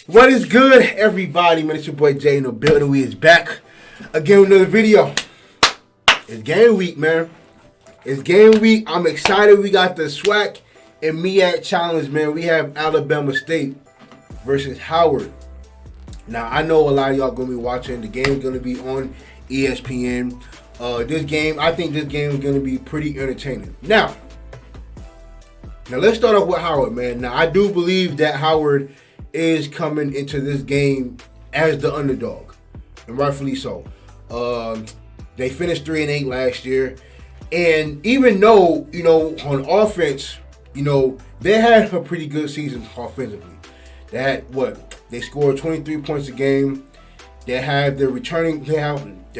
What is good, everybody? Man, it's your boy Jay in the building. We is back again with another video. It's game week, man. It's game week. I'm excited. We got the SWAC and MEAC Challenge, man. We have Alabama State versus Howard. Now, I know a lot of y'all going to be watching. The game is going to be on ESPN. I think this game is going to be pretty entertaining. Now, let's start off with Howard, man. Now, I do believe that Howard is coming into this game as the underdog, and rightfully so. They finished 3-8 last year, and even though, on offense, they had a pretty good season offensively. They had they scored 23 points a game. They have their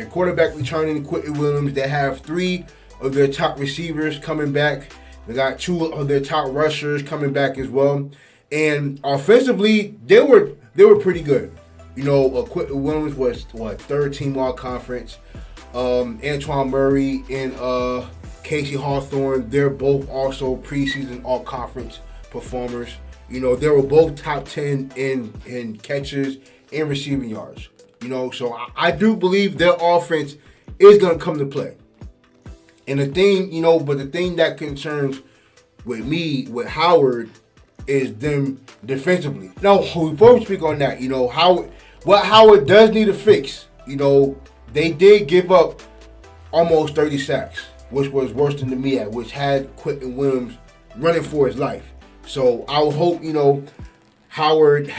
quarterback returning, Quentin Williams. They have 3 of their top receivers coming back. They got 2 of their top rushers coming back as well. And offensively, they were pretty good. Quentin Williams was third team all conference. Antoine Murray and Casey Hawthorne, they're both also preseason all conference performers. They were both top 10 in catches and receiving yards. So I do believe their offense is gonna come to play. And the thing that concerns with me with Howard is them defensively. Now, before we speak on that, what Howard does need to fix, they did give up almost 30 sacks, which was worse than the MEAC, which had Quentin Williams running for his life. So I would hope, Howard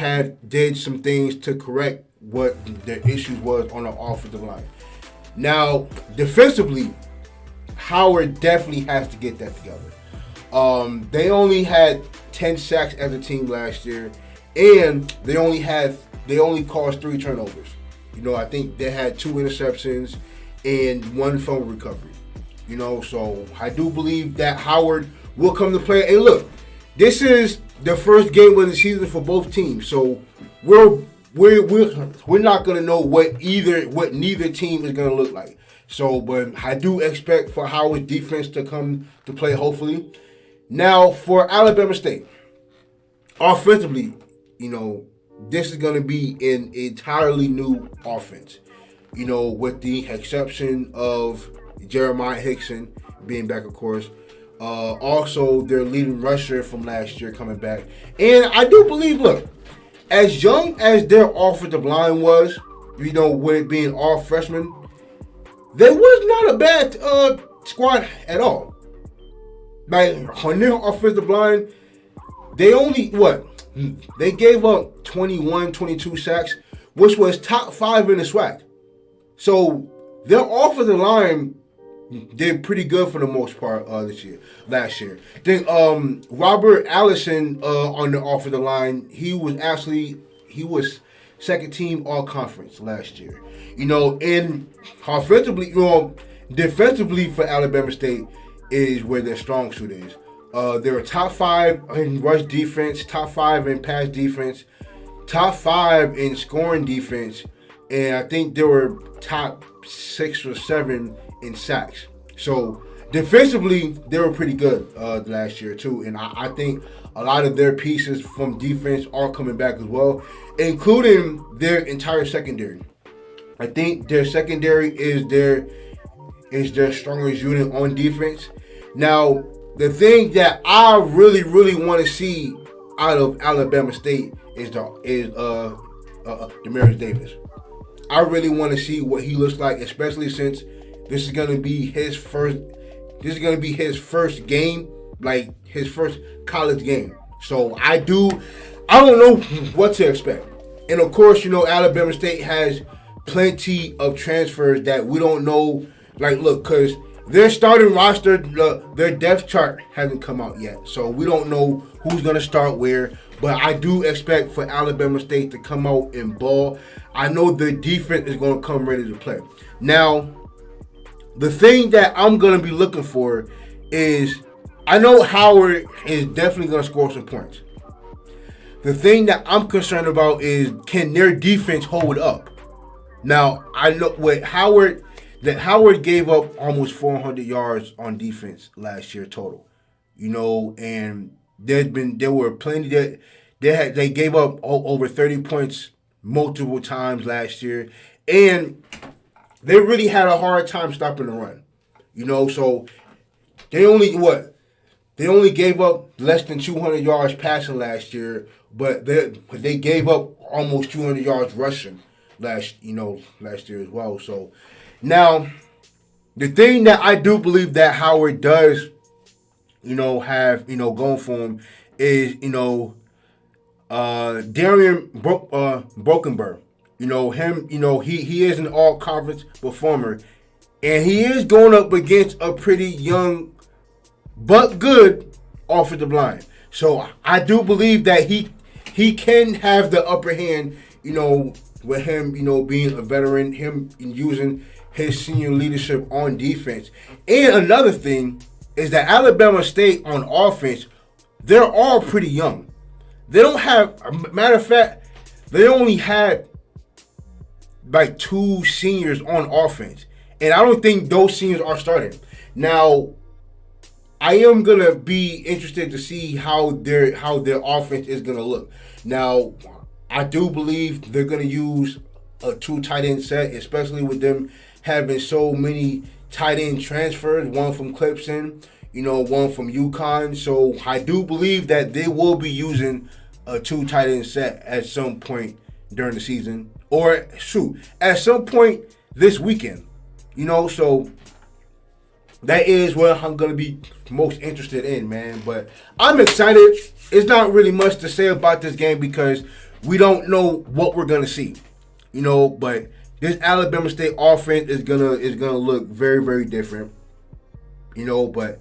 did some things to correct what their issues was on the offensive line. Now, defensively, Howard definitely has to get that together. They only had 10 sacks as a team last year, and they only caused 3 turnovers. I think they had 2 interceptions and 1 fumble recovery. So I do believe that Howard will come to play. And look, this is the first game of the season for both teams, so we're not gonna know what neither team is gonna look like. So, but I do expect for Howard's defense to come to play, hopefully. Now, for Alabama State, offensively, this is going to be an entirely new offense, with the exception of Jeremiah Hickson being back, of course. Also, their leading rusher from last year coming back. And I do believe, look, as young as their offensive line was, with it being all freshmen, there was not a bad squad at all. Like, on their offensive line, they only, they gave up 21, 22 sacks, which was top 5 in the SWAC. So, their offensive line did pretty good for the most part last year. Then, Robert Allison on the offensive line, he was second team all conference last year. And offensively, defensively for Alabama State is where their strong suit is. They were top 5 in rush defense, top 5 in pass defense, top 5 in scoring defense, and I think they were top 6 or 7 in sacks. So defensively, they were pretty good last year too, and I think a lot of their pieces from defense are coming back as well, including their entire secondary. I think their secondary is their strongest unit on defense. Now, the thing that I really, really want to see out of Alabama State is Demaris Davis. I really want to see what he looks like, especially since this is going to be his first. This is going to be his first game, like his first college game. So I don't know what to expect. And of course, Alabama State has plenty of transfers that we don't know. Like, look, because their starting roster, their depth chart hasn't come out yet. So we don't know who's going to start where. But I do expect for Alabama State to come out and ball. I know their defense is going to come ready to play. Now, the thing that I'm going to be looking for is, I know Howard is definitely going to score some points. The thing that I'm concerned about is, can their defense hold up? Now, I know with Howard, that Howard gave up almost 400 yards on defense last year total. And there were plenty that They gave up over 30 points multiple times last year, and they really had a hard time stopping the run. So they only gave up less than 200 yards passing last year, but they gave up almost 200 yards rushing last year as well. So now the thing that I do believe that Howard does, have going for him is Darian Brokenberg. Him. He is an all-conference performer, and he is going up against a pretty young but good offensive line. So I do believe that he can have the upper hand, with him, being a veteran, him using his senior leadership on defense. And another thing is that Alabama State on offense, they're all pretty young. They don't have, matter of fact, they only had like 2 seniors on offense. And I don't think those seniors are starting. Now, I am gonna be interested to see how their offense is gonna look. Now, I do believe they're gonna use a 2 tight end set, especially with them having so many tight end transfers, one from Clemson, one from UConn. So I do believe that they will be using a 2 tight end set at some point during the season, or at some point this weekend. So that is what I'm going to be most interested in, man. But I'm excited. It's not really much to say about this game because we don't know what we're going to see. But this Alabama State offense is gonna look very, very different. But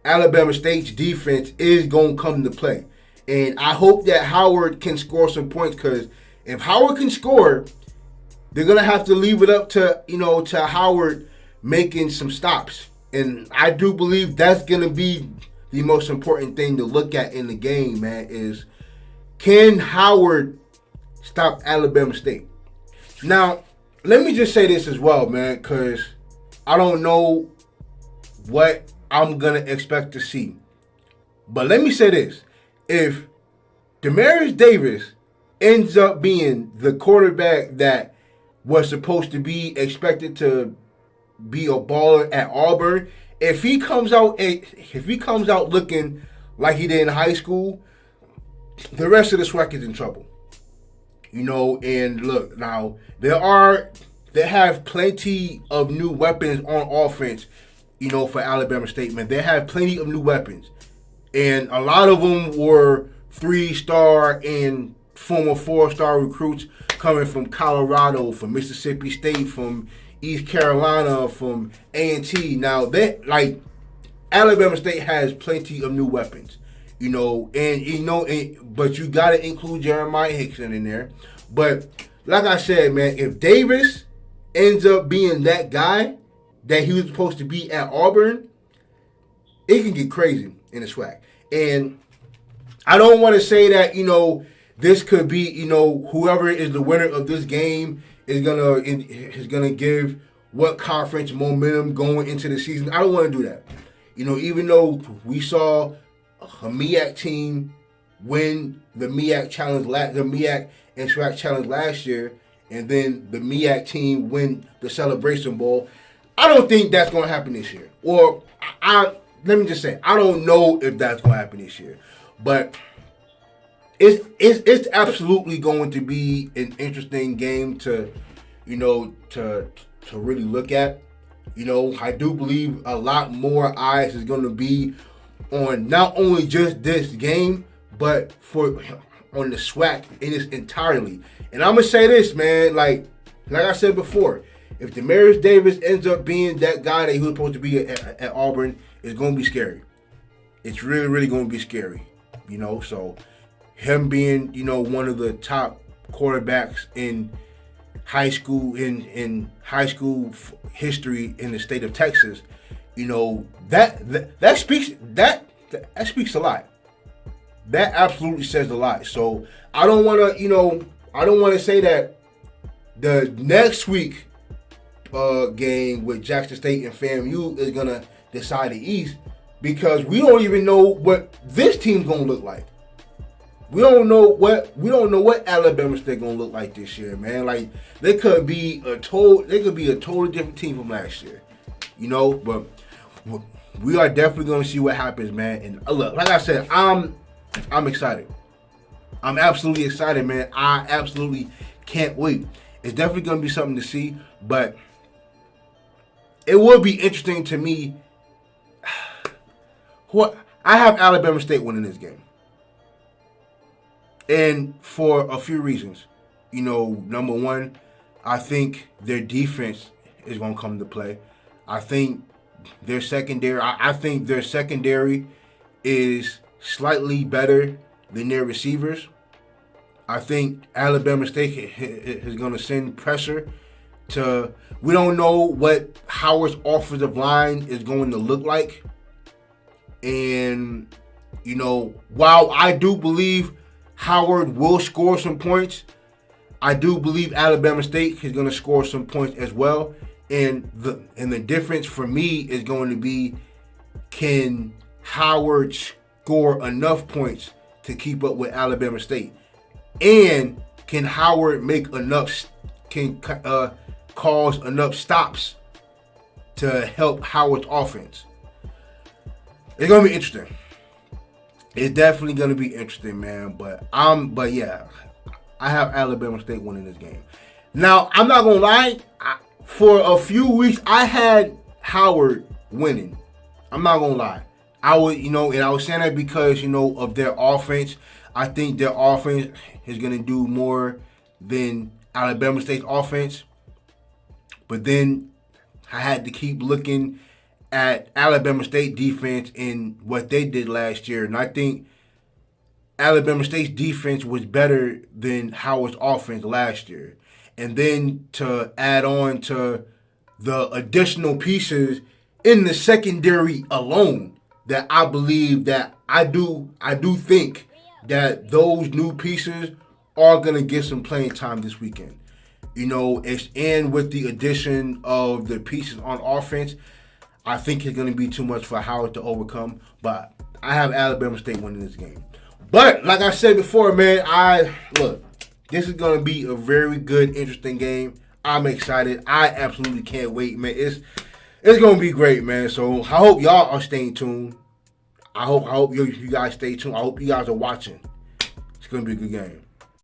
Alabama State's defense is going to come into play. And I hope that Howard can score some points, because if Howard can score, they're going to have to leave it up to, to Howard making some stops. And I do believe that's going to be the most important thing to look at in the game, man, is can Howard stop Alabama State? Now, let me just say this as well, man, because I don't know what I'm going to expect to see. But let me say this. If Demarius Davis ends up being the quarterback that was supposed to be expected to be a baller at Auburn, if he comes out looking like he did in high school, the rest of the SWAC is in trouble. And look, now they have plenty of new weapons on offense, for Alabama State, man. They have plenty of new weapons. And a lot of them were 3-star and former 4-star recruits coming from Colorado, from Mississippi State, from East Carolina, from A&T. Now, Alabama State has plenty of new weapons, but you got to include Jeremiah Hickson in there. But like I said, man, if Davis ends up being that guy that he was supposed to be at Auburn, it can get crazy in the SWAC. And I don't want to say that, this could be, whoever is the winner of this game is gonna give what conference momentum going into the season. I don't want to do that. Even though we saw a MEAC team win the MEAC challenge, the MEAC and SWAC challenge last year, and then the MEAC team win the Celebration Bowl, I don't think that's going to happen this year. Or let me just say, I don't know if that's going to happen this year, but it's absolutely going to be an interesting game to really look at. I do believe a lot more eyes is going to be on not only just this game, but on the SWAC in its entirety. And I'm gonna say this, man, like I said before, if Demarius Davis ends up being that guy that he was supposed to be at Auburn, it's gonna be scary. It's really, really gonna be scary. So him being, one of the top quarterbacks in high school in high school history in the state of Texas, that speaks a lot. That absolutely says a lot. So I don't want to say that the next week game with Jackson State and FAMU is gonna decide the East, because we don't even know what this team's gonna look like. we don't know what Alabama State gonna look like this year, man. Like they could be a totally different team from last year, But we are definitely gonna see what happens, man. And look, like I said, I'm excited. I'm absolutely excited, man. I absolutely can't wait. It's definitely gonna be something to see, but it will be interesting to me. I have Alabama State winning this game. And for a few reasons. Number one, I think their defense is going to come to play. I think their secondary is slightly better than their receivers. I think Alabama State is going to send pressure to. We don't know what Howard's offensive line is going to look like. And, while I do believe Howard will score some points, I do believe Alabama State is going to score some points as well. And the difference for me is going to be, can Howard score enough points to keep up with Alabama State? And can Howard cause enough stops to help Howard's offense? It's gonna be interesting. It's definitely gonna be interesting, man. But yeah, I have Alabama State winning this game. Now, I'm not gonna lie. For a few weeks, I had Howard winning. I'm not gonna lie. I was saying that because of their offense. I think their offense is gonna do more than Alabama State's offense. But then I had to keep looking at Alabama State defense and what they did last year. And I think Alabama State's defense was better than Howard's offense last year. And then to add on to the additional pieces in the secondary alone, that I believe that I do think that those new pieces are going to get some playing time this weekend. And with the addition of the pieces on offense, I think it's going to be too much for Howard to overcome. But I have Alabama State winning this game. But like I said before, man, this is going to be a very good, interesting game. I'm excited. I absolutely can't wait, man. It's going to be great, man. So I hope y'all are staying tuned. I hope you guys stay tuned. I hope you guys are watching. It's going to be a good game.